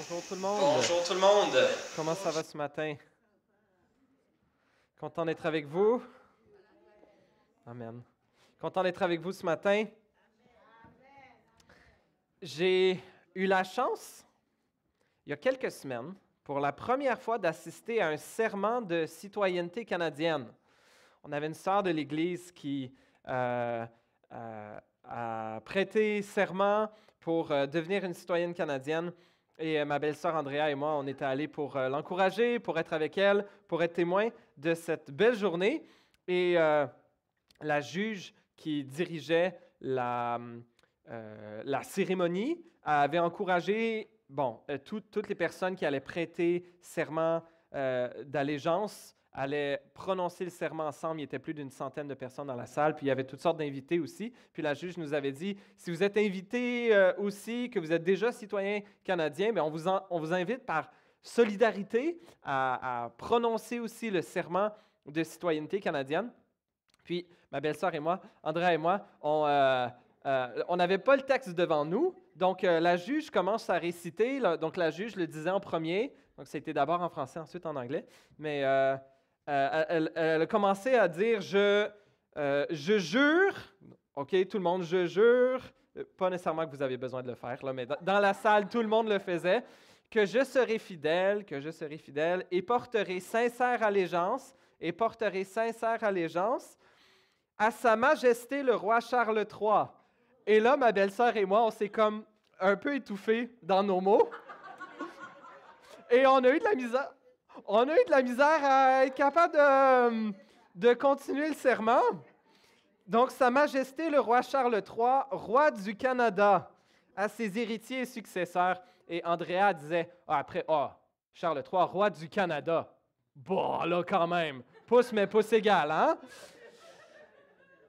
Bonjour tout le monde. Bonjour tout le monde. Comment ça va ce matin? Content d'être avec vous. Amen. Content d'être avec vous ce matin. J'ai eu la chance, il y a quelques semaines, pour la première fois d'assister à un serment de citoyenneté canadienne. On avait une sœur de l'Église qui a prêté serment pour devenir une citoyenne canadienne. Et ma belle-sœur Andrea et moi, on était allés pour l'encourager, pour être avec elle, pour être témoins de cette belle journée. Et la juge qui dirigeait la cérémonie avait encouragé toutes les personnes qui allaient prêter serment d'allégeance allaient prononcer le serment ensemble. Il y était plus d'une centaine de personnes dans la salle, puis il y avait toutes sortes d'invités aussi. Puis la juge nous avait dit, si vous êtes invité aussi, que vous êtes déjà citoyen canadien, bien, on vous invite par solidarité à prononcer aussi le serment de citoyenneté canadienne. Puis ma belle-sœur et moi, Andrea et moi, on n'avait pas le texte devant nous, donc la juge commence à réciter. Donc la juge le disait en premier, donc c'était d'abord en français, ensuite en anglais, mais elle a commencé à dire je jure, OK, tout le monde, je jure, pas nécessairement que vous avez besoin de le faire, là, mais dans la salle, tout le monde le faisait, que je serai fidèle, et porterai sincère allégeance à Sa Majesté le roi Charles III. Et là, ma belle-sœur et moi, on s'est comme un peu étouffés dans nos mots. Et on a eu de la misère. On a eu de la misère à être capable de continuer le serment. Donc, Sa Majesté le roi Charles III, roi du Canada, à ses héritiers et successeurs. Et Andrea disait, Charles III, roi du Canada. Bon, là, quand même. Pouce, mais pouce égal, hein?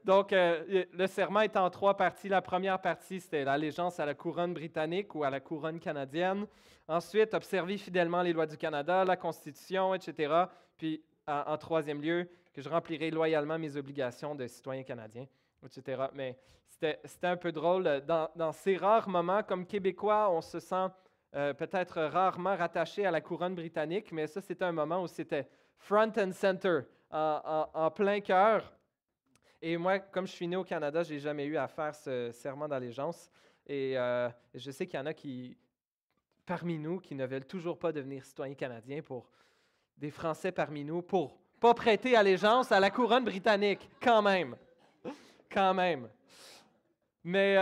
Donc, le serment est en trois parties. La première partie, c'était l'allégeance à la couronne britannique ou à la couronne canadienne. Ensuite, observer fidèlement les lois du Canada, la Constitution, etc. Puis, en troisième lieu, que je remplirai loyalement mes obligations de citoyen canadien, etc. Mais c'était un peu drôle. Dans ces rares moments, comme Québécois, on se sent peut-être rarement rattaché à la couronne britannique, mais ça, c'était un moment où c'était front and center, en plein cœur. Et moi, comme je suis né au Canada, je n'ai jamais eu à faire ce serment d'allégeance. Et je sais qu'il y en a parmi nous qui ne veulent toujours pas devenir citoyens canadiens, pour des Français parmi nous, pour ne pas prêter allégeance à la couronne britannique, quand même. Quand même. Mais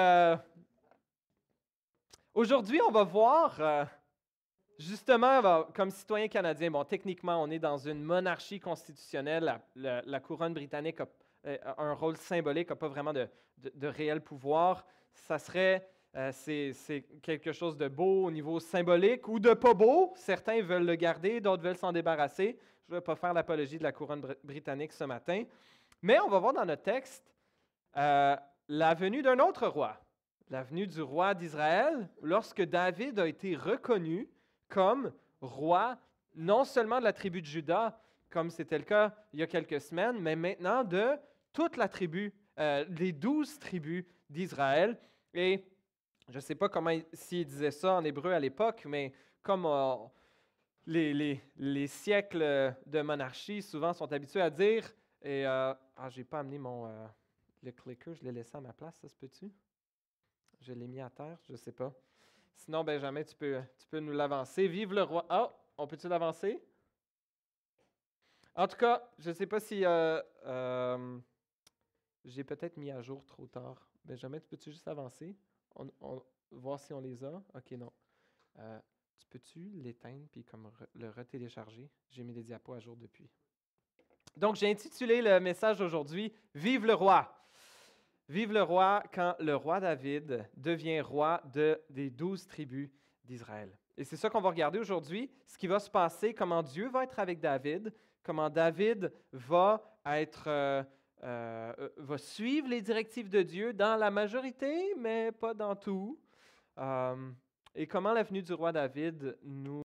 aujourd'hui, on va voir, justement, comme citoyen canadien, bon, techniquement, on est dans une monarchie constitutionnelle. La couronne britannique a un rôle symbolique, n'a pas vraiment de réel pouvoir. Ça serait, c'est quelque chose de beau au niveau symbolique ou de pas beau. Certains veulent le garder, d'autres veulent s'en débarrasser. Je ne vais pas faire l'apologie de la couronne britannique ce matin. Mais on va voir dans notre texte la venue d'un autre roi, la venue du roi d'Israël, lorsque David a été reconnu comme roi, non seulement de la tribu de Juda, comme c'était le cas il y a quelques semaines, mais maintenant de toute la tribu, les 12 tribus d'Israël. Et je ne sais pas comment s'il disait ça en hébreu à l'époque, mais comme les siècles de monarchie souvent sont habitués à dire, et j'ai pas amené le clicker, je l'ai laissé à ma place, ça se peut-tu? Je l'ai mis à terre, je ne sais pas. Sinon, Benjamin, tu peux nous l'avancer. Vive le roi. Ah, on peut-tu l'avancer? En tout cas, je ne sais pas si j'ai peut-être mis à jour trop tard. Benjamin, tu peux-tu juste avancer? Voir si on les a. OK, non. Tu peux-tu l'éteindre puis comme le retélécharger? J'ai mis les diapos à jour depuis. Donc, j'ai intitulé le message d'aujourd'hui « Vive le roi ». Vive le roi quand le roi David devient roi des 12 tribus d'Israël. Et c'est ça qu'on va regarder aujourd'hui, ce qui va se passer, comment Dieu va être avec David, comment David va suivre les directives de Dieu dans la majorité, mais pas dans tout. Et comment la venue du roi David nous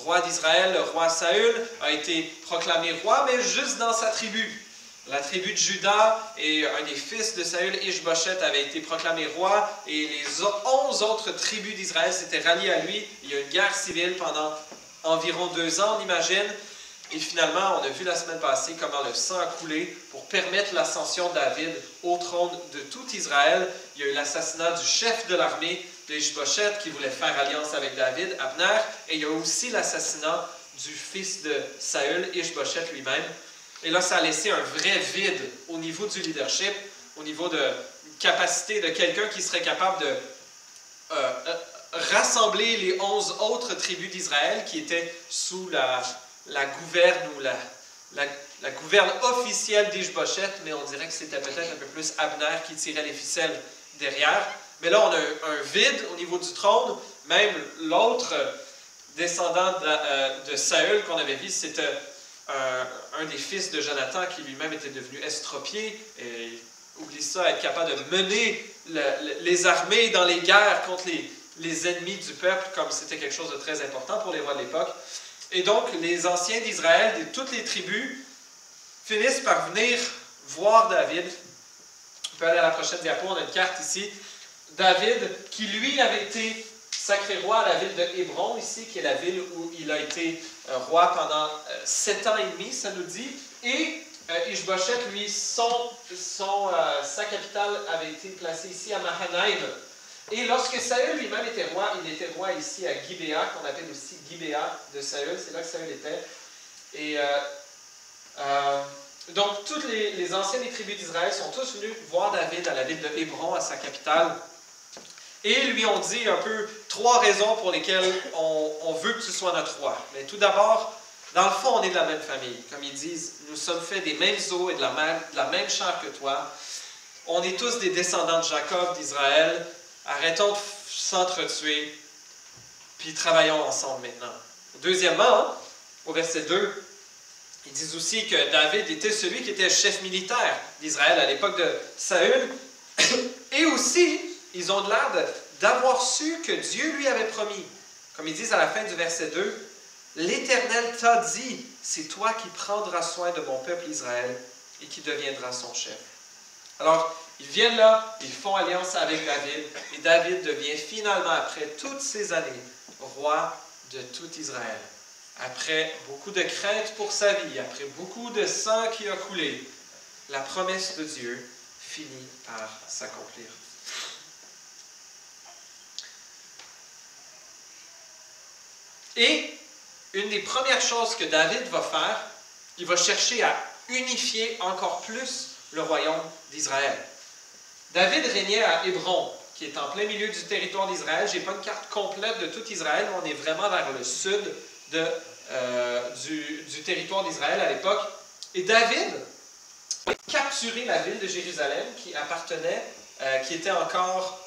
roi d'Israël, le roi Saül, a été proclamé roi, mais juste dans sa tribu. La tribu de Juda et un des fils de Saül, Ishbosheth, avait été proclamé roi et les 11 autres tribus d'Israël s'étaient ralliées à lui. Il y a eu une guerre civile pendant environ 2 ans, on imagine. Et finalement, on a vu la semaine passée comment le sang a coulé pour permettre l'ascension de David au trône de tout Israël. Il y a eu l'assassinat du chef de l'armée d'Ishbosheth qui voulait faire alliance avec David, Abner. Et il y a aussi l'assassinat du fils de Saül, Ishbosheth lui-même. Et là, ça a laissé un vrai vide au niveau du leadership, au niveau de capacité de quelqu'un qui serait capable de rassembler les 11 autres tribus d'Israël qui étaient sous la gouverne ou la gouverne officielle d'Ishbosheth, mais on dirait que c'était peut-être un peu plus Abner qui tirait les ficelles derrière. Mais là, on a un vide au niveau du trône. Même l'autre descendant de Saül qu'on avait vu, c'était un des fils de Jonathan qui lui-même était devenu estropié. Et oublie ça, être capable de mener les armées dans les guerres contre les ennemis du peuple, comme c'était quelque chose de très important pour les rois de l'époque. Et donc, les anciens d'Israël, de toutes les tribus, finissent par venir voir David. On peut aller à la prochaine diapo, on a une carte ici. David, qui lui avait été sacré roi à la ville de Hébron, ici, qui est la ville où il a été roi pendant 7 ans et demi, ça nous dit. Et Ishbosheth, lui, sa capitale avait été placée ici à Mahanaïm. Et lorsque Saül lui-même était roi, il était roi ici à Gibéa, qu'on appelle aussi Gibéa de Saül, c'est là que Saül était. Et donc, toutes les anciennes des tribus d'Israël sont tous venus voir David à la ville de Hébron, à sa capitale. Et lui ont dit un peu 3 raisons pour lesquelles on veut que tu sois notre roi. Mais tout d'abord, dans le fond, on est de la même famille. Comme ils disent, nous sommes faits des mêmes os et de la même chair que toi. On est tous des descendants de Jacob, d'Israël. Arrêtons de s'entretuer, puis travaillons ensemble maintenant. Deuxièmement, au verset 2, ils disent aussi que David était celui qui était le chef militaire d'Israël à l'époque de Saül. Et aussi, ils ont l'air d'avoir su que Dieu lui avait promis. Comme ils disent à la fin du verset 2, « L'Éternel t'a dit, c'est toi qui prendras soin de mon peuple Israël et qui deviendras son chef. » Alors, ils viennent là, ils font alliance avec David, et David devient finalement, après toutes ces années, roi de tout Israël. Après beaucoup de crainte pour sa vie, après beaucoup de sang qui a coulé, la promesse de Dieu finit par s'accomplir. Et une des premières choses que David va faire, il va chercher à unifier encore plus le royaume d'Israël. David régnait à Hébron, qui est en plein milieu du territoire d'Israël. Je n'ai pas une carte complète de tout Israël, mais on est vraiment vers le sud du territoire d'Israël à l'époque. Et David a capturé la ville de Jérusalem qui était encore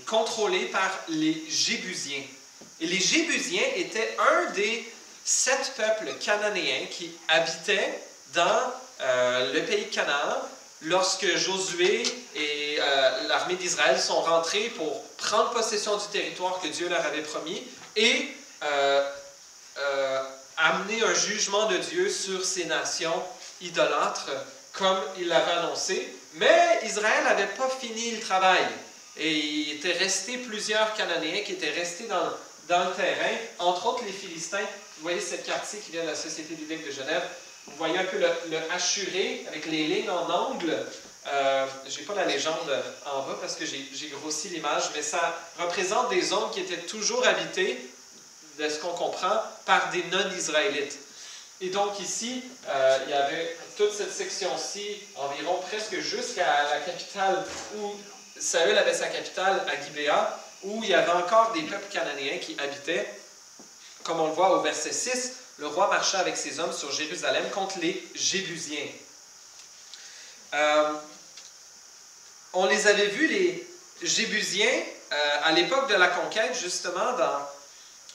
contrôlée par les Jébusiens. Et les Jébusiens étaient un des 7 peuples cananéens qui habitaient dans le pays de Canaan lorsque Josué et l'armée d'Israël sont rentrés pour prendre possession du territoire que Dieu leur avait promis et amener un jugement de Dieu sur ces nations idolâtres comme il l'avait annoncé. Mais Israël n'avait pas fini le travail. Et il était resté plusieurs Cananéens qui étaient restés dans le terrain, entre autres les Philistins. Vous voyez cette carte-ci qui vient de la Société biblique de Genève. Vous voyez un peu le hachuré avec les lignes en angle. Je n'ai pas la légende en bas parce que j'ai grossi l'image, mais ça représente des zones qui étaient toujours habitées, de ce qu'on comprend, par des non-israélites. Et donc ici, il y avait toute cette section-ci, environ presque jusqu'à la capitale où Saül avait sa capitale, à Gibéa, où il y avait encore des peuples cananéens qui habitaient. Comme on le voit au verset 6, le roi marcha avec ses hommes sur Jérusalem contre les Jébusiens. On les avait vus, les Jébusiens, à l'époque de la conquête, justement, dans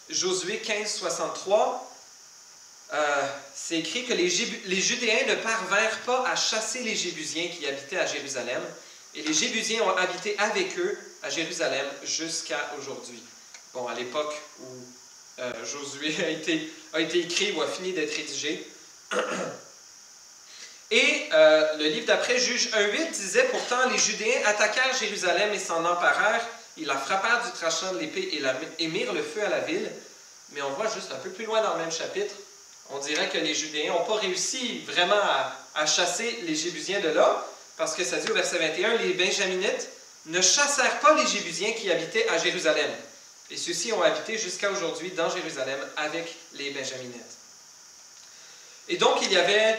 Josué 15, 63. C'est écrit que les Judéens ne parvinrent pas à chasser les Jébusiens qui habitaient à Jérusalem, et les Jébusiens ont habité avec eux à Jérusalem jusqu'à aujourd'hui. Bon, à l'époque où Josué a été écrit ou a fini d'être rédigé. Et le livre d'après, Juge 1.8, disait « Pourtant, les Judéens attaquèrent Jérusalem et s'en emparèrent. Ils la frappèrent du tranchant de l'épée et mirent le feu à la ville. » Mais on voit juste un peu plus loin dans le même chapitre, on dirait que les Judéens n'ont pas réussi vraiment à chasser les Jébusiens de là, parce que ça dit au verset 21, « Les Benjaminites ne chassèrent pas les Jébusiens qui habitaient à Jérusalem. Et ceux-ci ont habité jusqu'à aujourd'hui dans Jérusalem avec les Benjaminites. » Et donc, il y avait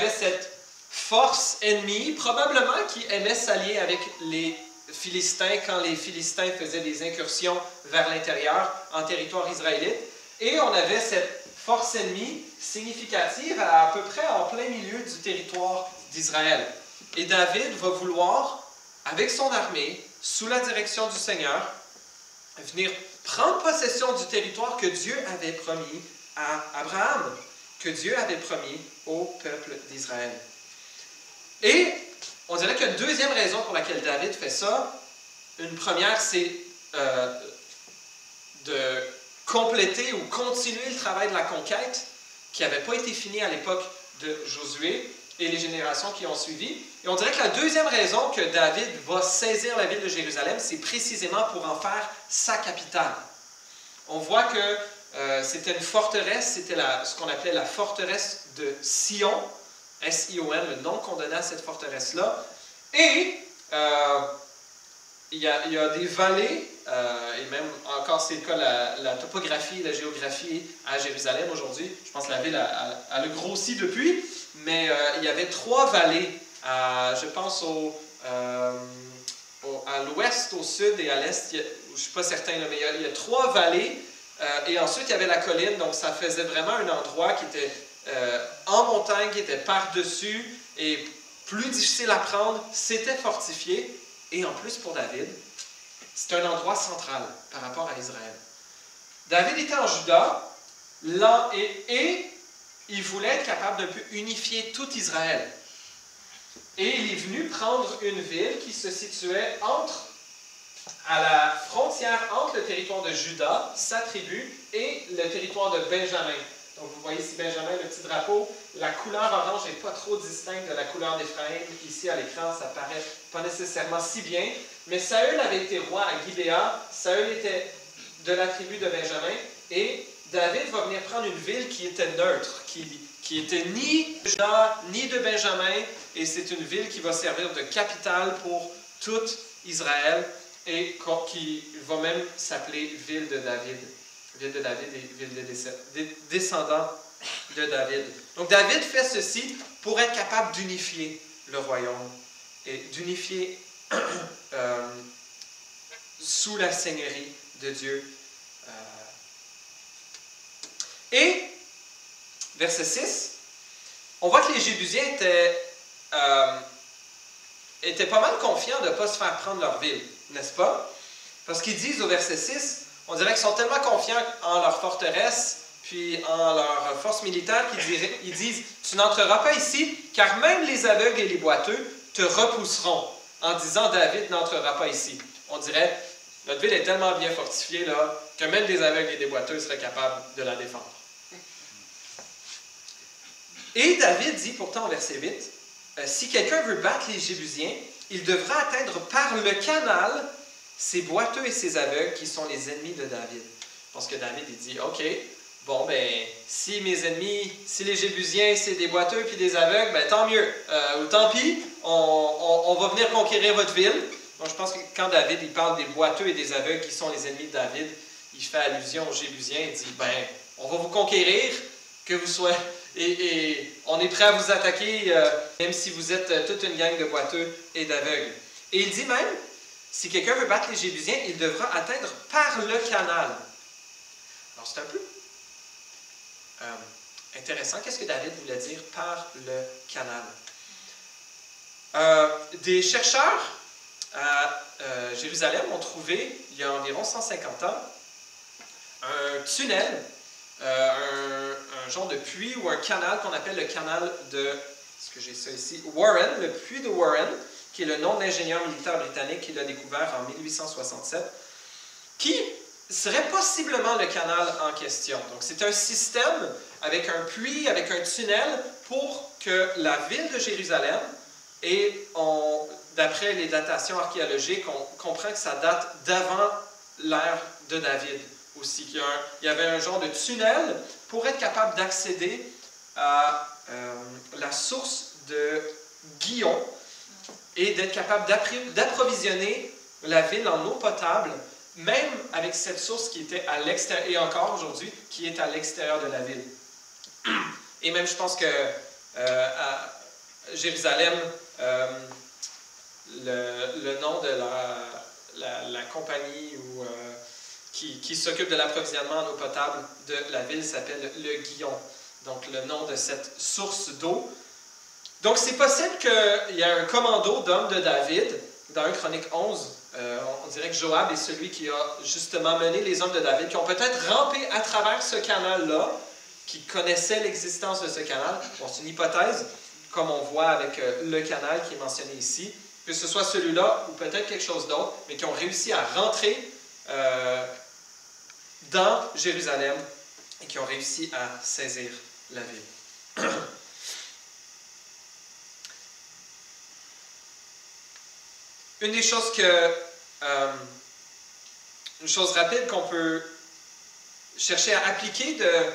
cette force ennemie, probablement qui aimait s'allier avec les Philistins quand les Philistins faisaient des incursions vers l'intérieur en territoire israélite. Et on avait cette force ennemie significative à peu près en plein milieu du territoire d'Israël. Et David va vouloir, avec son armée, sous la direction du Seigneur, venir prendre possession du territoire que Dieu avait promis à Abraham, que Dieu avait promis au peuple d'Israël. Et on dirait qu'il y a une deuxième raison pour laquelle David fait ça. Une première, c'est de compléter ou continuer le travail de la conquête qui n'avait pas été fini à l'époque de Josué et les générations qui ont suivi. Et on dirait que la deuxième raison que David va saisir la ville de Jérusalem, c'est précisément pour en faire sa capitale. On voit que c'était une forteresse, c'était ce qu'on appelait la forteresse de Sion, S-I-O-N, le nom qu'on donnait à cette forteresse-là. Et il y a des vallées, et même encore c'est le cas, la topographie, la géographie à Jérusalem aujourd'hui. Je pense que la ville a le grossi depuis, mais il y avait 3 vallées, je pense à l'ouest, au sud et à l'est. Je ne suis pas certain, mais il y a 3 vallées. Et ensuite, il y avait la colline, donc ça faisait vraiment un endroit qui était en montagne, qui était par-dessus et plus difficile à prendre. C'était fortifié. Et en plus, pour David, c'est un endroit central par rapport à Israël. David était en Juda et il voulait être capable d'un peu unifier tout Israël. Et il est venu prendre une ville qui se situait à la frontière entre le territoire de Juda, sa tribu, et le territoire de Benjamin. Donc vous voyez ici Benjamin, le petit drapeau. La couleur orange n'est pas trop distincte de la couleur d'Éphraïm. Ici à l'écran, ça paraît pas nécessairement si bien. Mais Saül avait été roi à Gibéa. Saül était de la tribu de Benjamin. Et David va venir prendre une ville qui était neutre, qui était ni de Juda, ni de Benjamin. Et c'est une ville qui va servir de capitale pour tout Israël. Et qui va même s'appeler Ville de David. Ville de David et ville des descendants de David. Donc David fait ceci pour être capable d'unifier le royaume et d'unifier sous la seigneurie de Dieu. Et, verset 6, on voit que les Jébusiens étaient pas mal confiants de ne pas se faire prendre leur ville. N'est-ce pas? Parce qu'ils disent au verset 6, on dirait qu'ils sont tellement confiants en leur forteresse, puis en leur force militaire, qu'ils disent « Tu n'entreras pas ici, car même les aveugles et les boiteux te repousseront. » En disant « David n'entrera pas ici. » On dirait « Notre ville est tellement bien fortifiée là, que même des aveugles et des boiteux seraient capables de la défendre. » Et David dit pourtant au verset 8, « Si quelqu'un veut battre les Jébusiens, il devra atteindre par le canal ces boiteux et ces aveugles qui sont les ennemis de David. » Parce que David, il dit, « OK, bon, ben, si mes ennemis, si les Jébusiens, c'est des boiteux puis des aveugles, ben tant mieux. Ou tant pis, on va venir conquérir votre ville. » Donc, je pense que quand David, il parle des boiteux et des aveugles qui sont les ennemis de David, il fait allusion aux Jébusiens. Il dit, « Ben, on va vous conquérir, que vous soyez... Et on est prêt à vous attaquer, même si vous êtes toute une gang de boiteux et d'aveugles. » Et il dit même, si quelqu'un veut battre les Jébusiens, il devra atteindre par le canal. Alors c'est un peu intéressant. Qu'est-ce que David voulait dire par le canal? Des chercheurs à Jérusalem ont trouvé, il y a environ 150 ans, un tunnel, un genre de puits ou un canal qu'on appelle le canal de, est-ce que j'ai ça ici, Warren, le puits de Warren, qui est le nom de l'ingénieur militaire britannique qui l'a découvert en 1867, qui serait possiblement le canal en question. Donc, c'est un système avec un puits, avec un tunnel pour que la ville de Jérusalem, et d'après les datations archéologiques, on comprend que ça date d'avant l'ère de David aussi. Il y avait un genre de tunnel pour être capable d'accéder à la source de Gihon et d'être capable d'approvisionner la ville en eau potable, même avec cette source qui était à l'extérieur, et encore aujourd'hui, qui est à l'extérieur de la ville. Et même, je pense que à Jérusalem, le nom de la compagnie qui s'occupe de l'approvisionnement en eau potable de la ville s'appelle le Gihon. Donc, le nom de cette source d'eau. Donc, c'est possible qu'il y ait un commando d'hommes de David, dans 1 Chronique 11, on dirait que Joab est celui qui a justement mené les hommes de David, qui ont peut-être rampé à travers ce canal-là, qui connaissaient l'existence de ce canal. Bon, c'est une hypothèse, comme on voit avec le canal qui est mentionné ici, que ce soit celui-là ou peut-être quelque chose d'autre, mais qui ont réussi à rentrer dans Jérusalem et qui ont réussi à saisir la ville. Une des choses une chose rapide qu'on peut chercher à appliquer de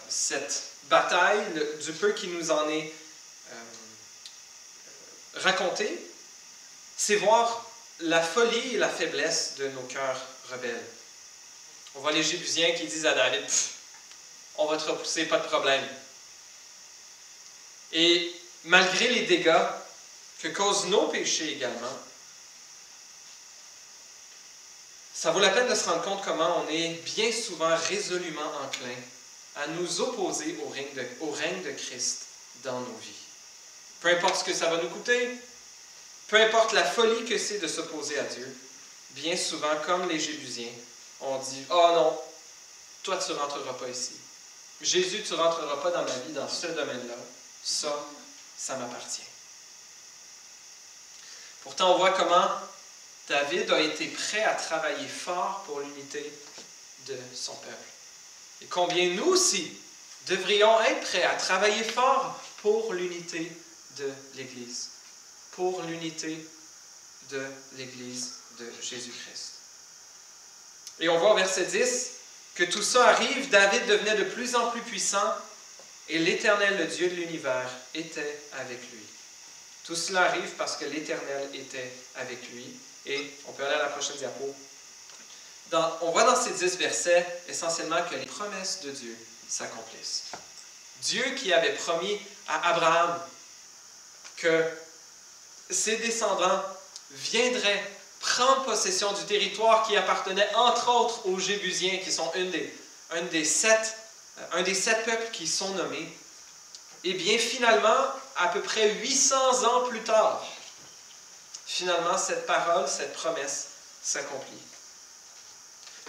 cette bataille, du peu qui nous en est raconté, c'est voir la folie et la faiblesse de nos cœurs rebelles. On voit les Jébusiens qui disent à David, « On va te repousser, pas de problème. » Et malgré les dégâts que causent nos péchés également, ça vaut la peine de se rendre compte comment on est bien souvent résolument enclin à nous opposer au règne de Christ dans nos vies. Peu importe ce que ça va nous coûter, peu importe la folie que c'est de s'opposer à Dieu, bien souvent, comme les Jébusiens, on dit « Oh non, toi tu ne rentreras pas ici. Jésus, tu ne rentreras pas dans ma vie, dans ce domaine-là. Ça m'appartient. » Pourtant, on voit comment David a été prêt à travailler fort pour l'unité de son peuple. Et combien nous aussi devrions être prêts à travailler fort pour l'unité de l'Église. Pour l'unité de l'Église de Jésus-Christ. Et on voit au verset 10 que tout ça arrive, David devenait de plus en plus puissant et l'Éternel, le Dieu de l'univers, était avec lui. Tout cela arrive parce que l'Éternel était avec lui. Et on peut aller à la prochaine diapo. On voit dans ces 10 versets essentiellement que les promesses de Dieu s'accomplissent. Dieu qui avait promis à Abraham que ses descendants viendraient prendre possession du territoire qui appartenait entre autres aux Jébusiens, qui sont un des sept peuples qui sont nommés. Et bien finalement, à peu près 800 ans plus tard, finalement cette parole, cette promesse s'accomplit.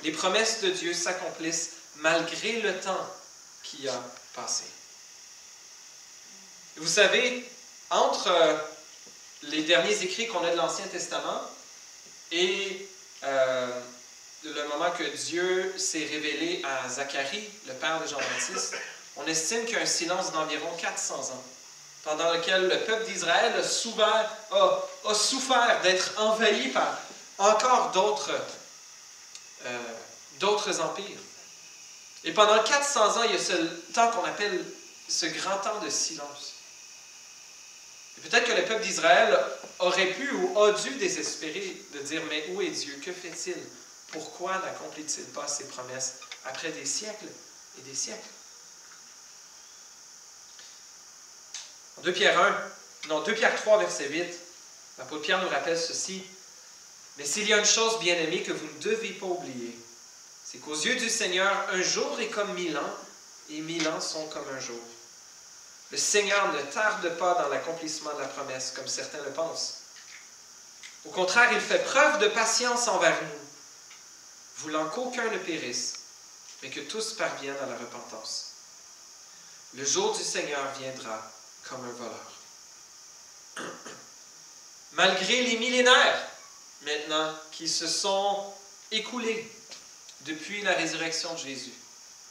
Les promesses de Dieu s'accomplissent malgré le temps qui a passé. Vous savez, entre les derniers écrits qu'on a de l'Ancien Testament et le moment que Dieu s'est révélé à Zacharie, le père de Jean-Baptiste, on estime qu'il y a un silence d'environ 400 ans, pendant lequel le peuple d'Israël a souffert d'être envahi par encore d'autres empires. Et pendant 400 ans, il y a ce temps qu'on appelle ce grand temps de silence. Et peut-être que le peuple d'Israël aurait pu ou a dû désespérer de dire « Mais où est Dieu? Que fait-il? Pourquoi n'accomplit-il pas ses promesses après des siècles et des siècles? » 2 Pierre 3, verset 8, l'apôtre Pierre nous rappelle ceci. « Mais s'il y a une chose bien-aimée que vous ne devez pas oublier, c'est qu'aux yeux du Seigneur, un jour est comme 1000 ans, et 1000 ans sont comme un jour. Le Seigneur ne tarde pas dans l'accomplissement de la promesse, comme certains le pensent. Au contraire, il fait preuve de patience envers nous, voulant qu'aucun ne périsse, mais que tous parviennent à la repentance. Le jour du Seigneur viendra comme un voleur. » Malgré les millénaires maintenant qui se sont écoulées depuis la résurrection de Jésus,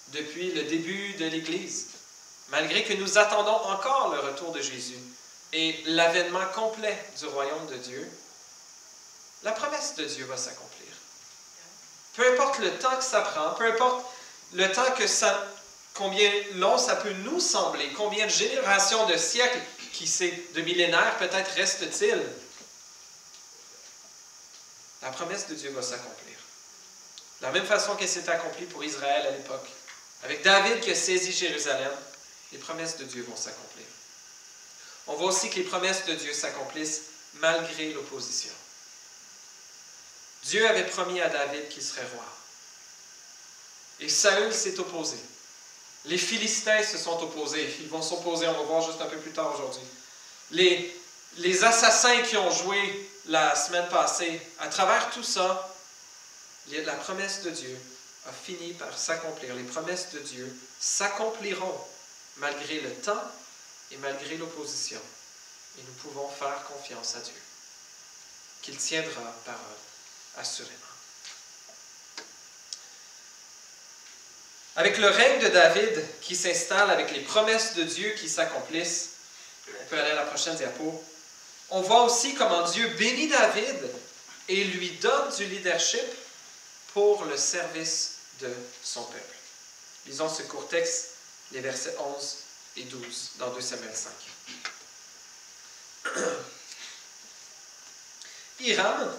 depuis le début de l'Église, malgré que nous attendons encore le retour de Jésus et l'avènement complet du royaume de Dieu, la promesse de Dieu va s'accomplir. Peu importe le temps que ça prend, peu importe le temps que ça, combien long ça peut nous sembler, combien de générations, de siècles, qui sait, de millénaires peut-être reste-t-il, la promesse de Dieu va s'accomplir. De la même façon qu'elle s'est accomplie pour Israël à l'époque. Avec David qui a saisi Jérusalem, les promesses de Dieu vont s'accomplir. On voit aussi que les promesses de Dieu s'accomplissent malgré l'opposition. Dieu avait promis à David qu'il serait roi. Et Saül s'est opposé. Les Philistins se sont opposés. Ils vont s'opposer, on va voir juste un peu plus tard aujourd'hui. Les assassins qui ont joué la semaine passée, à travers tout ça, la promesse de Dieu a fini par s'accomplir. Les promesses de Dieu s'accompliront malgré le temps et malgré l'opposition. Et nous pouvons faire confiance à Dieu, qu'il tiendra parole, assurément. Avec le règne de David qui s'installe, avec les promesses de Dieu qui s'accomplissent, on peut aller à la prochaine diapo, on voit aussi comment Dieu bénit David et lui donne du leadership pour le service de son peuple. Lisons ce court texte, les versets 11 et 12 dans 2 Samuel 5. Hiram,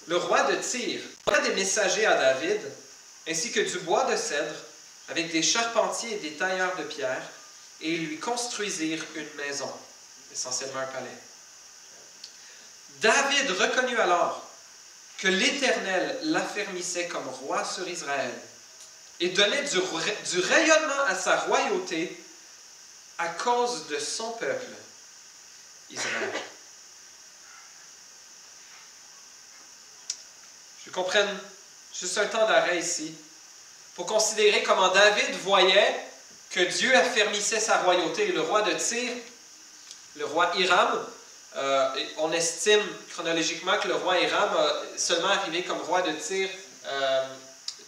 le roi de Tyr, envoya des messagers à David, ainsi que du bois de cèdre, avec des charpentiers et des tailleurs de pierre, et ils lui construisirent une maison, essentiellement un palais. David reconnut alors que l'Éternel l'affermissait comme roi sur Israël et donnait du rayonnement à sa royauté à cause de son peuple, Israël. Je comprenne juste un temps d'arrêt ici pour considérer comment David voyait que Dieu affermissait sa royauté. Et le roi de Tyr, le roi Hiram, on estime chronologiquement que le roi Hiram a seulement arrivé comme roi de Tyr.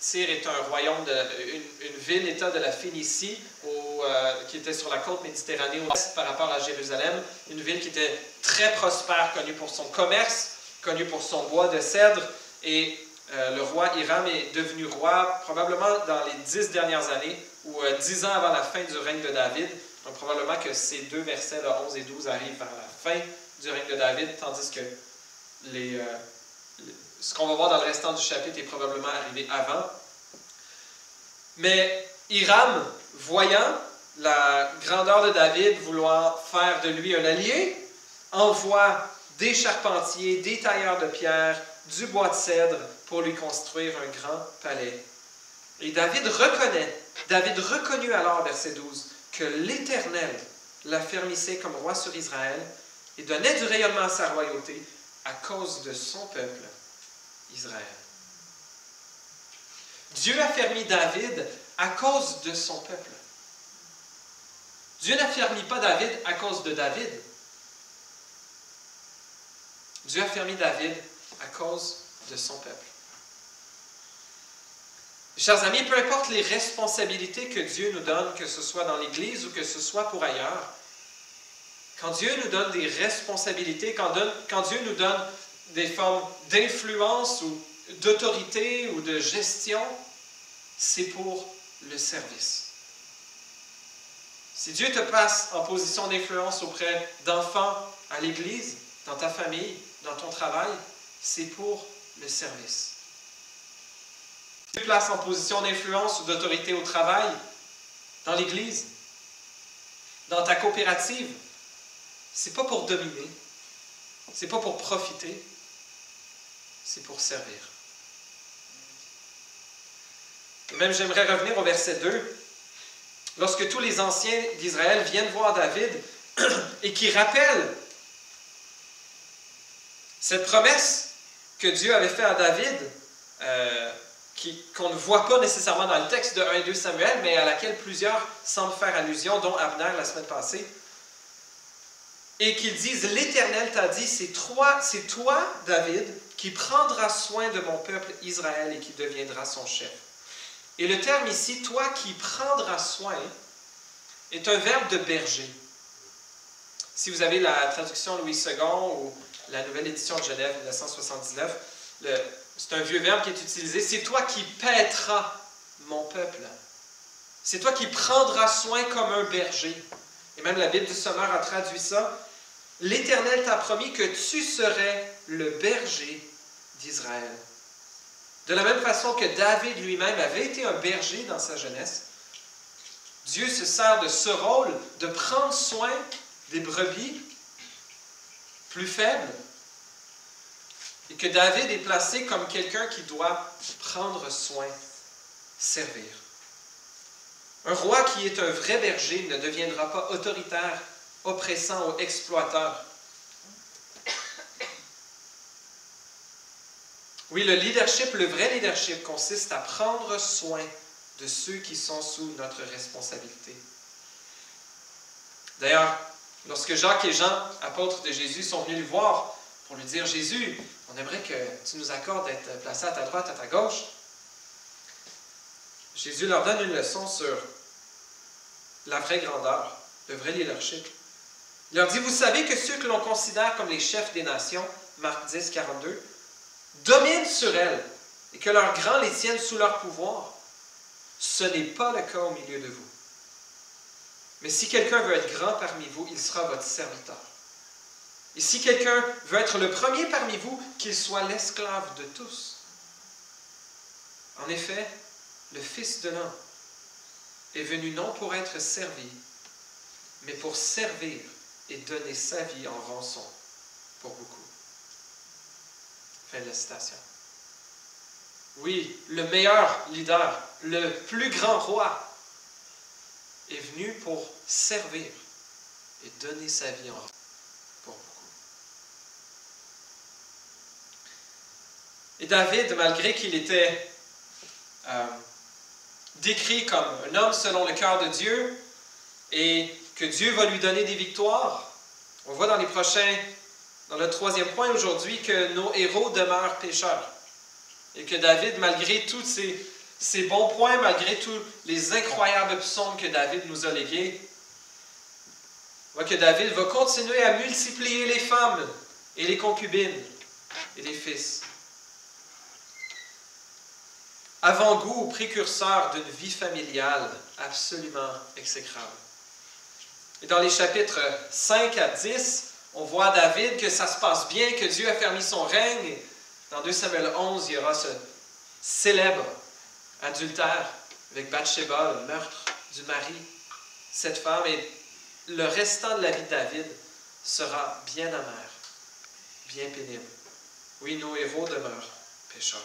Tyr est un royaume, une ville-état de la Phénicie qui était sur la côte méditerranéenne ouest par rapport à Jérusalem. Une ville qui était très prospère, connue pour son commerce, connue pour son bois de cèdre. Et le roi Hiram est devenu roi probablement dans les 10 dernières années ou 10 ans avant la fin du règne de David. Donc probablement que ces deux versets, là, 11 et 12, arrivent vers la fin du règne de David, tandis que ce qu'on va voir dans le restant du chapitre est probablement arrivé avant. Mais Hiram, voyant la grandeur de David, vouloir faire de lui un allié, envoie des charpentiers, des tailleurs de pierre, du bois de cèdre pour lui construire un grand palais. Et David reconnut alors, verset 12, que l'Éternel l'affermissait comme roi sur Israël et donnait du rayonnement à sa royauté à cause de son peuple, Israël. Dieu affermit David à cause de son peuple. Dieu n'affermit pas David à cause de David. Dieu affermit David à cause de son peuple. Chers amis, peu importe les responsabilités que Dieu nous donne, que ce soit dans l'Église ou que ce soit pour ailleurs, quand Dieu nous donne des responsabilités, quand Dieu nous donne des formes d'influence ou d'autorité ou de gestion, c'est pour le service. Si Dieu te place en position d'influence auprès d'enfants à l'Église, dans ta famille, dans ton travail, c'est pour le service. Si Dieu te place en position d'influence ou d'autorité au travail, dans l'Église, dans ta coopérative, c'est pas pour dominer, c'est pas pour profiter, c'est pour servir. Et même j'aimerais revenir au verset 2. Lorsque tous les anciens d'Israël viennent voir David et qui rappellent cette promesse que Dieu avait faite à David, qu'on ne voit pas nécessairement dans le texte de 1 et 2 Samuel, mais à laquelle plusieurs semblent faire allusion, dont Abner la semaine passée, et qu'ils disent « L'Éternel t'a dit, c'est toi, David, qui prendra soin de mon peuple Israël et qui deviendra son chef. Et le terme ici, toi qui prendras soin, est un verbe de berger. Si vous avez la traduction Louis II ou la nouvelle édition de Genève 1979, c'est un vieux verbe qui est utilisé. C'est toi qui paîtras mon peuple. C'est toi qui prendras soin comme un berger. Et même la Bible du Sommeur a traduit ça. L'Éternel t'a promis que tu serais le berger d'Israël. De la même façon que David lui-même avait été un berger dans sa jeunesse, Dieu se sert de ce rôle de prendre soin des brebis plus faibles et que David est placé comme quelqu'un qui doit prendre soin, servir. Un roi qui est un vrai berger ne deviendra pas autoritaire, oppressant ou exploiteur. Oui, le vrai leadership consiste à prendre soin de ceux qui sont sous notre responsabilité. D'ailleurs, lorsque Jacques et Jean, apôtres de Jésus, sont venus le voir pour lui dire « Jésus, on aimerait que tu nous accordes d'être placé à ta droite, à ta gauche. » Jésus leur donne une leçon sur la vraie grandeur, le vrai leadership. Il leur dit « Vous savez que ceux que l'on considère comme les chefs des nations, Marc 10, 42, dominent sur elles et que leurs grands les tiennent sous leur pouvoir. Ce n'est pas le cas au milieu de vous. Mais si quelqu'un veut être grand parmi vous, il sera votre serviteur. Et si quelqu'un veut être le premier parmi vous, qu'il soit l'esclave de tous. En effet, le Fils de l'homme est venu non pour être servi, mais pour servir et donner sa vie en rançon pour beaucoup. » Fin de la citation. Oui, le meilleur leader, le plus grand roi, est venu pour servir et donner sa vie en rançon pour beaucoup. Et David, malgré qu'il était décrit comme un homme selon le cœur de Dieu et que Dieu va lui donner des victoires, on voit dans le troisième point aujourd'hui que nos héros demeurent pécheurs. Et que David, malgré tous ses bons points, malgré tous les incroyables psaumes que David nous a légués, on voit que David va continuer à multiplier les femmes et les concubines et les fils. Avant-goût ou précurseur d'une vie familiale absolument exécrable. Et dans les chapitres 5 à 10, on voit David que ça se passe bien, que Dieu a fermé son règne. Dans 2 Samuel 11, il y aura ce célèbre adultère avec Bathsheba, le meurtre du mari, cette femme. Et le restant de la vie de David sera bien amer, bien pénible. Oui, nos héros demeurent pécheurs.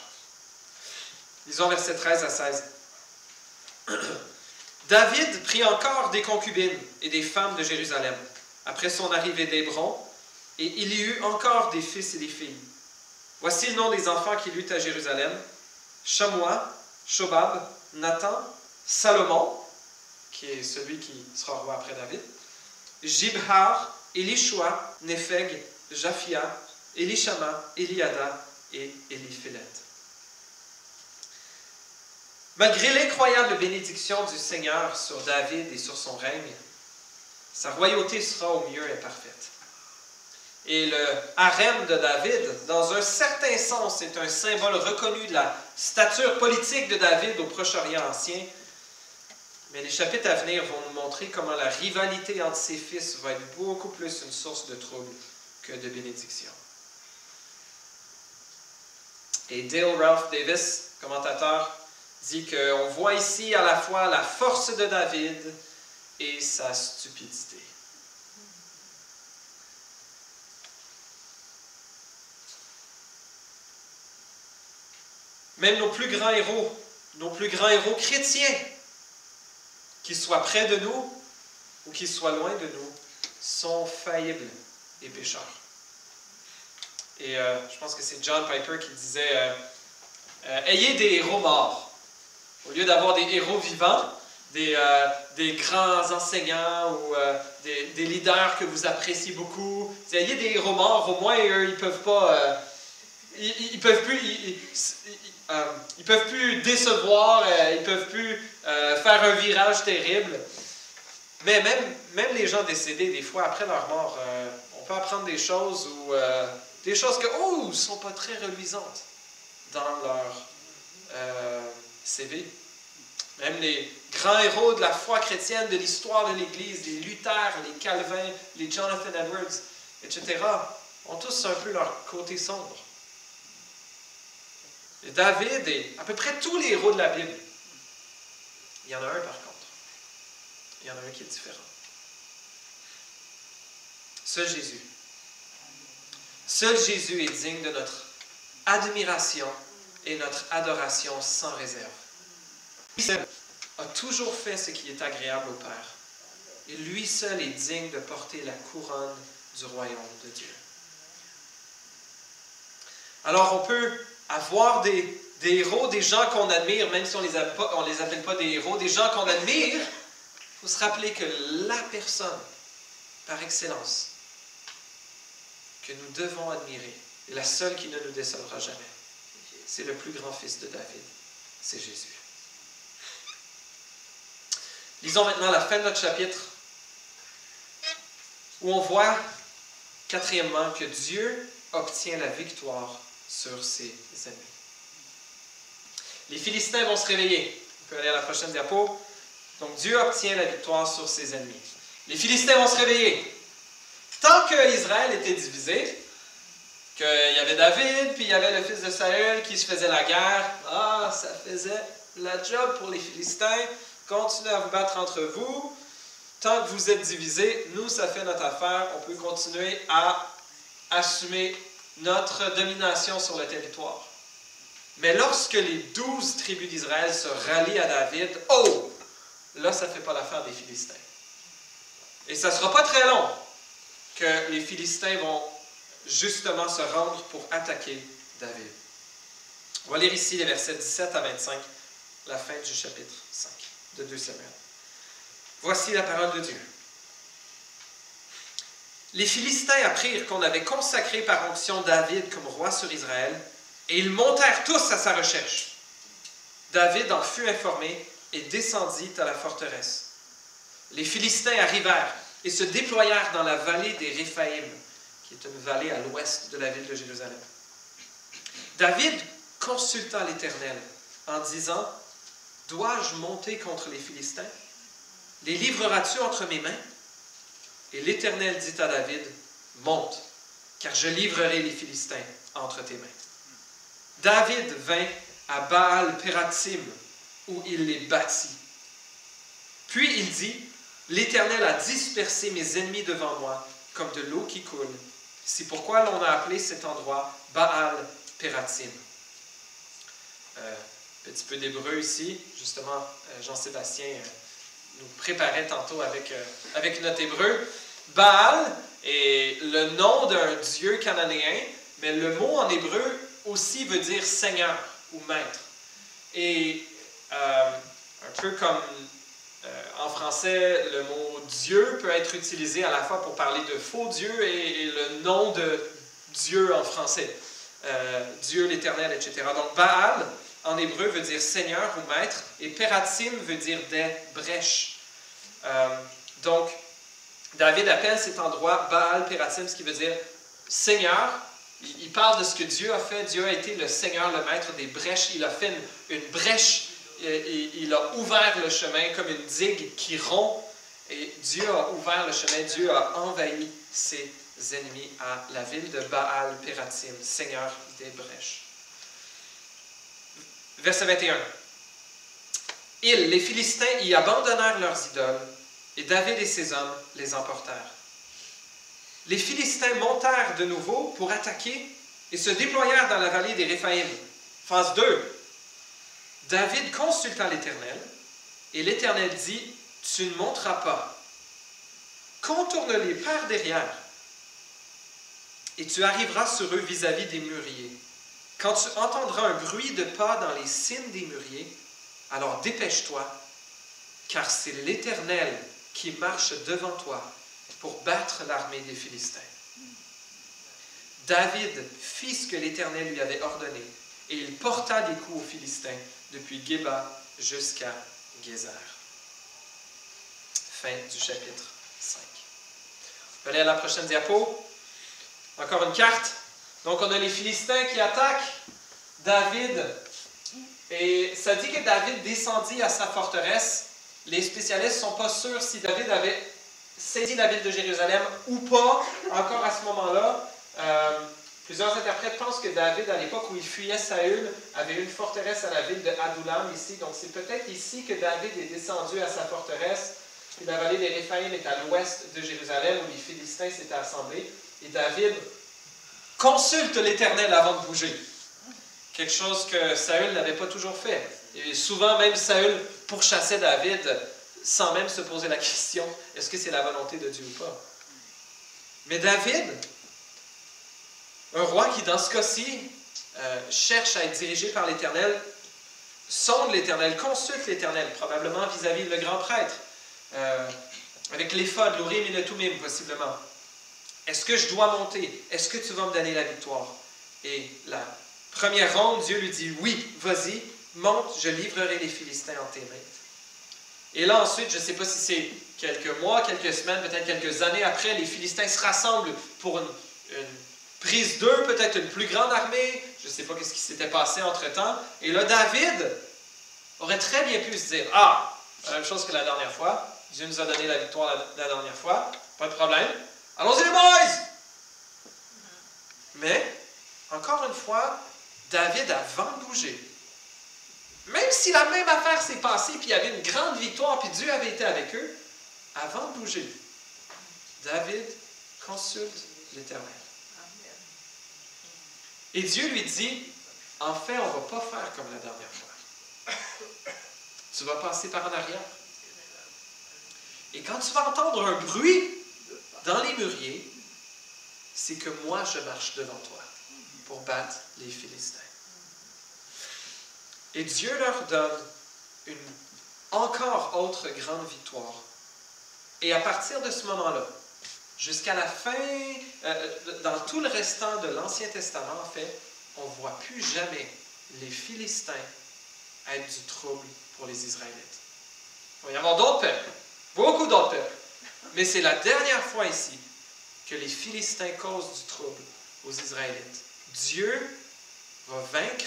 Lisons versets 13 à 16. David prit encore des concubines et des femmes de Jérusalem, après son arrivée d'Hébron, et il y eut encore des fils et des filles. Voici le nom des enfants qu'il eut à Jérusalem: Shammua, Shobab, Nathan, Salomon, qui est celui qui sera roi après David, Jibhar, Elishua, Népheg, Japhia, Elishama, Eliada et Eliphélet. Malgré l'incroyable bénédiction du Seigneur sur David et sur son règne, sa royauté sera au mieux imparfaite. Et le harem de David, dans un certain sens, est un symbole reconnu de la stature politique de David au Proche-Orient ancien. Mais les chapitres à venir vont nous montrer comment la rivalité entre ses fils va être beaucoup plus une source de trouble que de bénédiction. Et Dale Ralph Davis, commentateur, dit qu'on voit ici à la fois la force de David et sa stupidité. Même nos plus grands héros chrétiens, qu'ils soient près de nous ou qu'ils soient loin de nous, sont faillibles et pécheurs. Et je pense que c'est John Piper qui disait ayez des héros morts. Au lieu d'avoir des héros vivants, des grands enseignants ou des leaders que vous appréciez beaucoup, ayez des héros morts, au moins eux, ils ne peuvent pas ils peuvent plus, ils peuvent plus décevoir, ils peuvent plus faire un virage terrible. Mais même les gens décédés, des fois, après leur mort, on peut apprendre des choses des choses que, ne sont pas très reluisantes dans leur CV. Même les grands héros de la foi chrétienne, de l'histoire de l'Église, les Luther, les Calvin, les Jonathan Edwards, etc., ont tous un peu leur côté sombre. Et David et à peu près tous les héros de la Bible, il y en a un par contre. Il y en a un qui est différent. Seul Jésus. Seul Jésus est digne de notre admiration et notre adoration sans réserve. Lui seul a toujours fait ce qui est agréable au Père. Et lui seul est digne de porter la couronne du royaume de Dieu. Alors on peut avoir des héros, des gens qu'on admire, même si on ne les appelle pas des héros, des gens qu'on admire. Il faut se rappeler que la personne, par excellence, que nous devons admirer, et la seule qui ne nous décevra jamais, c'est le plus grand fils de David, c'est Jésus. Lisons maintenant la fin de notre chapitre, où on voit, quatrièmement, que Dieu obtient la victoire sur ses ennemis. Les Philistins vont se réveiller. On peut aller à la prochaine diapo. Donc, Dieu obtient la victoire sur ses ennemis. Les Philistins vont se réveiller. Tant que Israël était divisé, qu'il y avait David, puis il y avait le fils de Saül qui se faisait la guerre, ça faisait la job pour les Philistins. Continuez à vous battre entre vous. Tant que vous êtes divisés, nous, ça fait notre affaire. On peut continuer à assumer notre domination sur le territoire. Mais lorsque les 12 tribus d'Israël se rallient à David, là, ça ne fait pas l'affaire des Philistins. Et ça ne sera pas très long que les Philistins vont justement se rendre pour attaquer David. On va lire ici les versets 17 à 25, la fin du chapitre 5 de 2 Samuel. Voici la parole de Dieu. Les Philistins apprirent qu'on avait consacré par onction David comme roi sur Israël, et ils montèrent tous à sa recherche. David en fut informé et descendit à la forteresse. Les Philistins arrivèrent et se déployèrent dans la vallée des Réphaïm, qui est une vallée à l'ouest de la ville de Jérusalem. David consulta l'Éternel en disant, « Dois-je monter contre les Philistins? Les livreras-tu entre mes mains? » Et l'Éternel dit à David, « Monte, car je livrerai les Philistins entre tes mains. » David vint à Baal-Pératim, où il les battit. Puis il dit, « L'Éternel a dispersé mes ennemis devant moi, comme de l'eau qui coule. C'est pourquoi l'on a appelé cet endroit Baal-Pératim. » Petit peu d'hébreu ici. Justement, Jean-Sébastien nous préparait tantôt avec notre hébreu. Baal est le nom d'un dieu cananéen, mais le mot en hébreu aussi veut dire seigneur ou maître. Et un peu comme en français, le mot Dieu peut être utilisé à la fois pour parler de faux dieux et le nom de Dieu en français. Dieu, l'Éternel, etc. Donc Baal, en hébreu, veut dire seigneur ou maître, et Pératim veut dire des brèches. Donc, David appelle cet endroit Baal-Pératim, ce qui veut dire seigneur. Il parle de ce que Dieu a fait. Dieu a été le Seigneur, le maître des brèches. Il a fait une brèche. Il a ouvert le chemin comme une digue qui rompt. Et Dieu a ouvert le chemin. Dieu a envahi ses ennemis à la ville de Baal-Pératim, Seigneur des brèches. Verset 21. Les Philistins, y abandonnèrent leurs idoles, et David et ses hommes les emportèrent. Les Philistins montèrent de nouveau pour attaquer et se déployèrent dans la vallée des Réphaïm. Phase 2. David consulta l'Éternel, et l'Éternel dit, « Tu ne monteras pas. Contourne-les par derrière, et tu arriveras sur eux vis-à-vis des mûriers. Quand tu entendras un bruit de pas dans les cimes des mûriers, alors dépêche-toi, car c'est l'Éternel qui marche devant toi pour battre l'armée des Philistins. » David fit ce que l'Éternel lui avait ordonné, et il porta des coups aux Philistins, depuis Géba jusqu'à Gézer. Fin du chapitre 5. On va aller à la prochaine diapo. Encore une carte. Donc, on a les Philistins qui attaquent David. Et ça dit que David descendit à sa forteresse. Les spécialistes ne sont pas sûrs si David avait saisi la ville de Jérusalem ou pas, encore à ce moment-là. Plusieurs interprètes pensent que David, à l'époque où il fuyait Saül, avait une forteresse à la ville de Adullam ici. Donc, c'est peut-être ici que David est descendu à sa forteresse. Et la vallée des Réphaïm est à l'ouest de Jérusalem, où les Philistins s'étaient assemblés. Et David consulte l'Éternel avant de bouger. Quelque chose que Saül n'avait pas toujours fait. Et souvent, même Saül pourchassait David sans même se poser la question, est-ce que c'est la volonté de Dieu ou pas? Mais David, un roi qui, dans ce cas-ci, cherche à être dirigé par l'Éternel, sonde l'Éternel, consulte l'Éternel, probablement vis-à-vis le grand prêtre, avec l'éphod, l'Urim et le Thummim, possiblement. Est-ce que je dois monter? Est-ce que tu vas me donner la victoire? Et la première ronde, Dieu lui dit, oui, vas-y, monte, je livrerai les Philistins en tes mains. Et là, ensuite, je ne sais pas si c'est quelques mois, quelques semaines, peut-être quelques années après, les Philistins se rassemblent pour une prise d'eux, peut-être une plus grande armée. Je ne sais pas ce qui s'était passé entre-temps. Et là, David aurait très bien pu se dire, ah, la même chose que la dernière fois. Dieu nous a donné la victoire la dernière fois. Pas de problème. Allons-y les boys! Mais, encore une fois, David, avant de bouger, même si la même affaire s'est passée, puis il y avait une grande victoire, puis Dieu avait été avec eux, avant de bouger, David consulte l'Éternel. Et Dieu lui dit, en fait, on ne va pas faire comme la dernière fois. Tu vas passer par en arrière. Et quand tu vas entendre un bruit dans les mûriers, c'est que moi, je marche devant toi pour battre les Philistins. Et Dieu leur donne une encore autre grande victoire. Et à partir de ce moment-là, jusqu'à la fin, dans tout le restant de l'Ancien Testament, en fait, on ne voit plus jamais les Philistins être du trouble pour les Israélites. Il va y avoir d'autres peuples, beaucoup d'autres peuples, mais c'est la dernière fois ici que les Philistins causent du trouble aux Israélites. Dieu va vaincre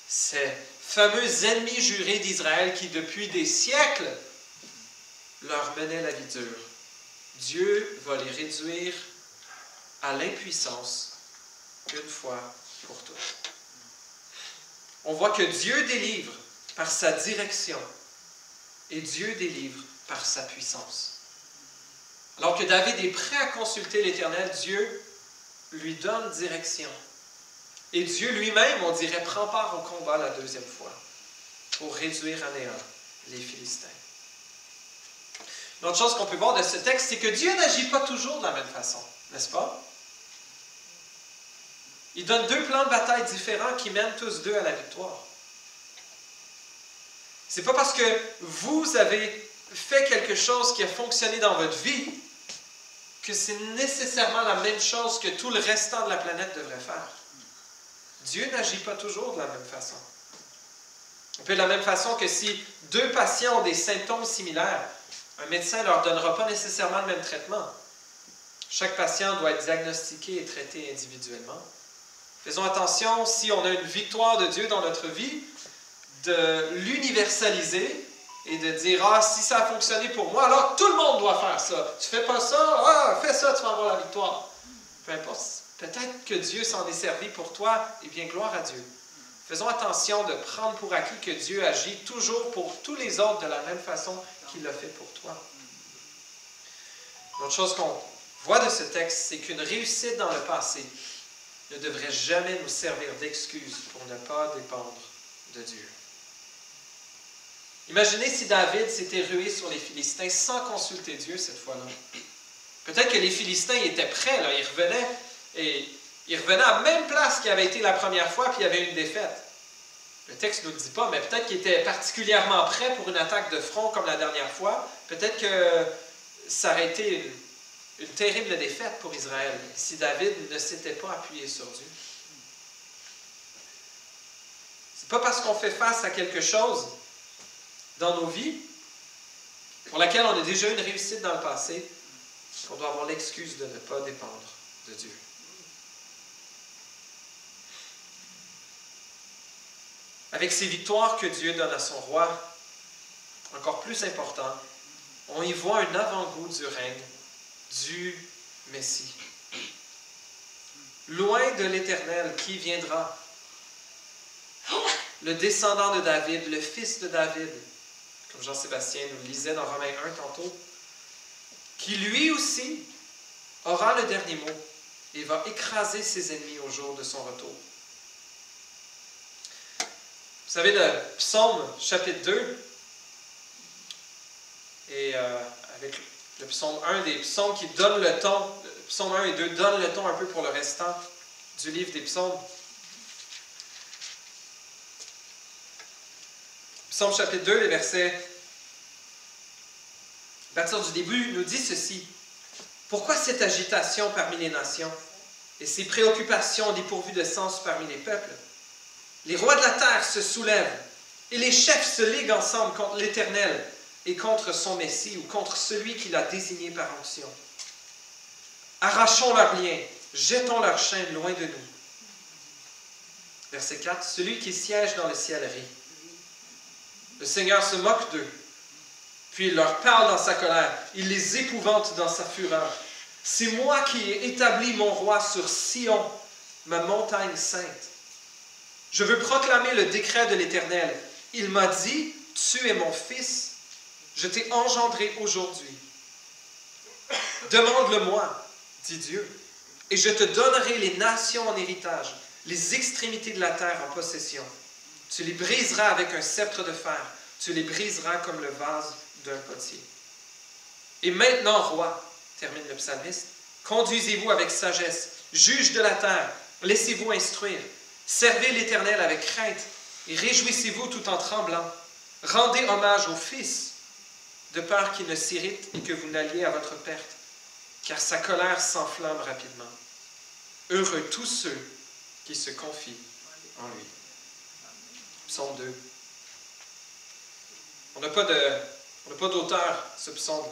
ces fameux ennemis jurés d'Israël qui, depuis des siècles, leur menaient la vie dure. Dieu va les réduire à l'impuissance une fois pour toutes. On voit que Dieu délivre par sa direction et Dieu délivre par sa puissance. Alors que David est prêt à consulter l'Éternel, Dieu lui donne direction. Et Dieu lui-même, on dirait, prend part au combat la deuxième fois pour réduire à néant les Philistins. Une autre chose qu'on peut voir de ce texte, c'est que Dieu n'agit pas toujours de la même façon, n'est-ce pas? Il donne deux plans de bataille différents qui mènent tous deux à la victoire. C'est pas parce que vous avez fait quelque chose qui a fonctionné dans votre vie que c'est nécessairement la même chose que tout le restant de la planète devrait faire. Dieu n'agit pas toujours de la même façon. Un peu de la même façon que si deux patients ont des symptômes similaires, un médecin ne leur donnera pas nécessairement le même traitement. Chaque patient doit être diagnostiqué et traité individuellement. Faisons attention, si on a une victoire de Dieu dans notre vie, de l'universaliser et de dire « Ah, si ça a fonctionné pour moi, alors tout le monde doit faire ça. Tu fais pas ça, ah, fais ça, tu vas avoir la victoire. » Peu importe, peut-être que Dieu s'en est servi pour toi, et bien gloire à Dieu. Faisons attention de prendre pour acquis que Dieu agit toujours pour tous les autres de la même façon qu'il l'a fait pour toi. Une autre chose qu'on voit de ce texte, c'est qu'une réussite dans le passé ne devrait jamais nous servir d'excuse pour ne pas dépendre de Dieu. Imaginez si David s'était rué sur les Philistins sans consulter Dieu cette fois-là. Peut-être que les Philistins étaient prêts, là, ils revenaient à la même place qu'il avait été la première fois, puis il y avait une défaite. Le texte ne nous le dit pas, mais peut-être qu'ils étaient particulièrement prêts pour une attaque de front comme la dernière fois. Peut-être que ça aurait été une terrible défaite pour Israël si David ne s'était pas appuyé sur Dieu. C'est pas parce qu'on fait face à quelque chose dans nos vies pour laquelle on a déjà eu une réussite dans le passé qu'on doit avoir l'excuse de ne pas dépendre de Dieu. Avec ces victoires que Dieu donne à son roi, encore plus important, on y voit un avant-goût du règne du Messie. Loin de l'Éternel, qui viendra? Le descendant de David, le fils de David, comme Jean-Sébastien nous le lisait dans Romains 1 tantôt, qui lui aussi aura le dernier mot et va écraser ses ennemis au jour de son retour. Vous savez, le psaume chapitre 2, et avec le psaume 1 des psaumes qui donne le ton, le psaume 1 et 2 donnent le ton un peu pour le restant du livre des psaumes. Psaume chapitre 2, les versets, à partir du début, nous dit ceci. Pourquoi cette agitation parmi les nations et ces préoccupations dépourvues de sens parmi les peuples? Les rois de la terre se soulèvent et les chefs se liguent ensemble contre l'Éternel et contre son Messie ou contre celui qui l'a désigné par onction. Arrachons leurs liens, jetons leurs chaînes loin de nous. Verset 4. Celui qui siège dans le ciel rit. Le Seigneur se moque d'eux, puis il leur parle dans sa colère. Il les épouvante dans sa fureur. C'est moi qui ai établi mon roi sur Sion, ma montagne sainte. Je veux proclamer le décret de l'Éternel. Il m'a dit, tu es mon fils, je t'ai engendré aujourd'hui. Demande-le-moi, dit Dieu, et je te donnerai les nations en héritage, les extrémités de la terre en possession. Tu les briseras avec un sceptre de fer, tu les briseras comme le vase d'un potier. Et maintenant, roi, termine le psalmiste, conduisez-vous avec sagesse, juge de la terre, laissez-vous instruire. Servez l'Éternel avec crainte et réjouissez-vous tout en tremblant. Rendez hommage au Fils, de peur qu'il ne s'irrite et que vous n'alliez à votre perte, car sa colère s'enflamme rapidement. Heureux tous ceux qui se confient en lui. Psaume 2. On n'a pas d'auteur, ce psaume.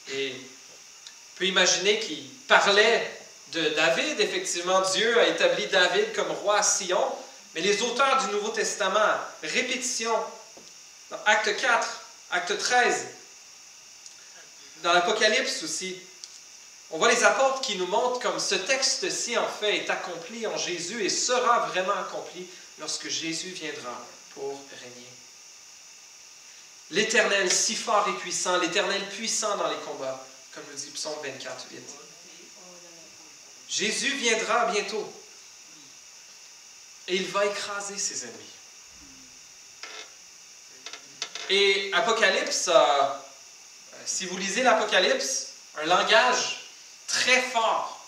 Et on peut imaginer qu'il parlait de David. Effectivement, Dieu a établi David comme roi à Sion. Mais les auteurs du Nouveau Testament, répétition, dans Acte 4, Acte 13, dans l'Apocalypse aussi, on voit les apôtres qui nous montrent comme ce texte-ci, en fait, est accompli en Jésus et sera vraiment accompli lorsque Jésus viendra pour régner. L'Éternel si fort et puissant, l'Éternel puissant dans les combats, comme nous dit Psaume 24, 8. Jésus viendra bientôt et il va écraser ses ennemis. Et Apocalypse, si vous lisez l'Apocalypse, un langage très fort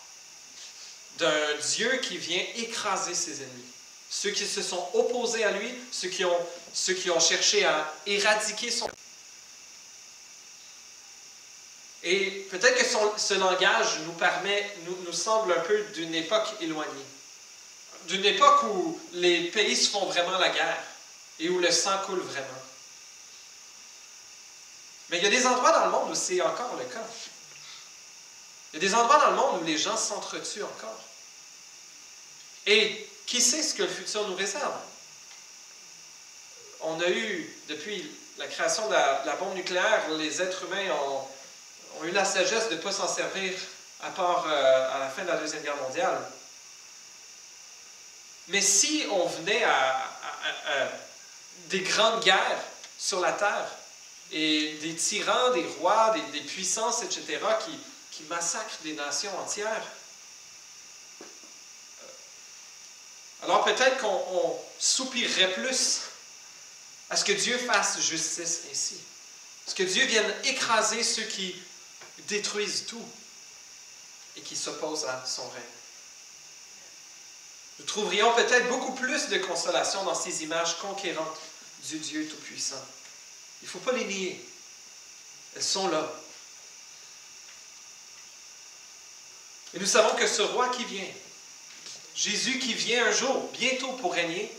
d'un Dieu qui vient écraser ses ennemis. Ceux qui se sont opposés à lui, ceux qui ont cherché à éradiquer son... Et peut-être que ce langage nous semble un peu d'une époque éloignée. D'une époque où les pays se font vraiment la guerre et où le sang coule vraiment. Mais il y a des endroits dans le monde où c'est encore le cas. Il y a des endroits dans le monde où les gens s'entretuent encore. Et qui sait ce que le futur nous réserve? On a eu, depuis la création de la bombe nucléaire, les êtres humains ont eu la sagesse de ne pas s'en servir à part à la fin de la Deuxième Guerre mondiale. Mais si on venait à des grandes guerres sur la Terre, et des tyrans, des rois, des puissances, etc., qui massacrent des nations entières, alors peut-être qu'on soupirerait plus à ce que Dieu fasse justice ainsi. À ce que Dieu vienne écraser ceux qui détruisent tout et qui s'opposent à son règne. Nous trouverions peut-être beaucoup plus de consolation dans ces images conquérantes du Dieu Tout-Puissant. Il ne faut pas les nier. Elles sont là. Et nous savons que ce roi qui vient, Jésus qui vient un jour, bientôt pour régner,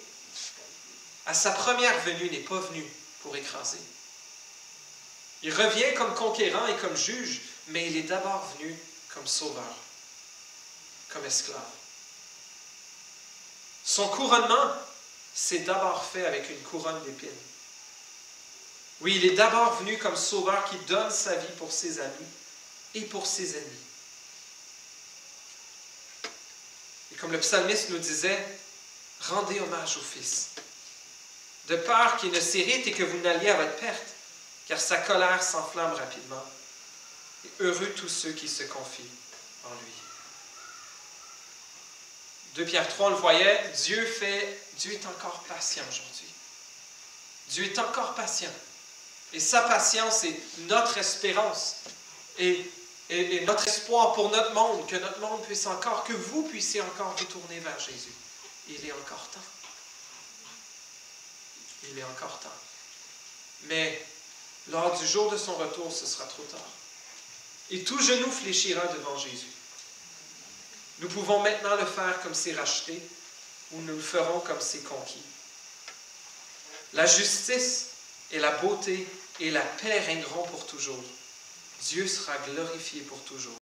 à sa première venue n'est pas venu pour écraser. Il revient comme conquérant et comme juge, mais il est d'abord venu comme sauveur, comme esclave. Son couronnement s'est d'abord fait avec une couronne d'épines. Oui, il est d'abord venu comme sauveur qui donne sa vie pour ses amis et pour ses ennemis. Et comme le psalmiste nous disait, rendez hommage au Fils, de peur qu'il ne s'irrite et que vous n'alliez à votre perte, car sa colère s'enflamme rapidement. Et heureux tous ceux qui se confient en lui. 2 Pierre 3, on le voyait, Dieu est encore patient aujourd'hui. Dieu est encore patient. Et sa patience est notre espérance et notre espoir pour notre monde, que notre monde puisse encore, que vous puissiez encore vous tourner vers Jésus. Il est encore temps. Il est encore temps. Mais lors du jour de son retour, ce sera trop tard. Et tout genou fléchira devant Jésus. Nous pouvons maintenant le faire comme ses rachetés, ou nous le ferons comme ses conquis. La justice et la beauté et la paix régneront pour toujours. Dieu sera glorifié pour toujours.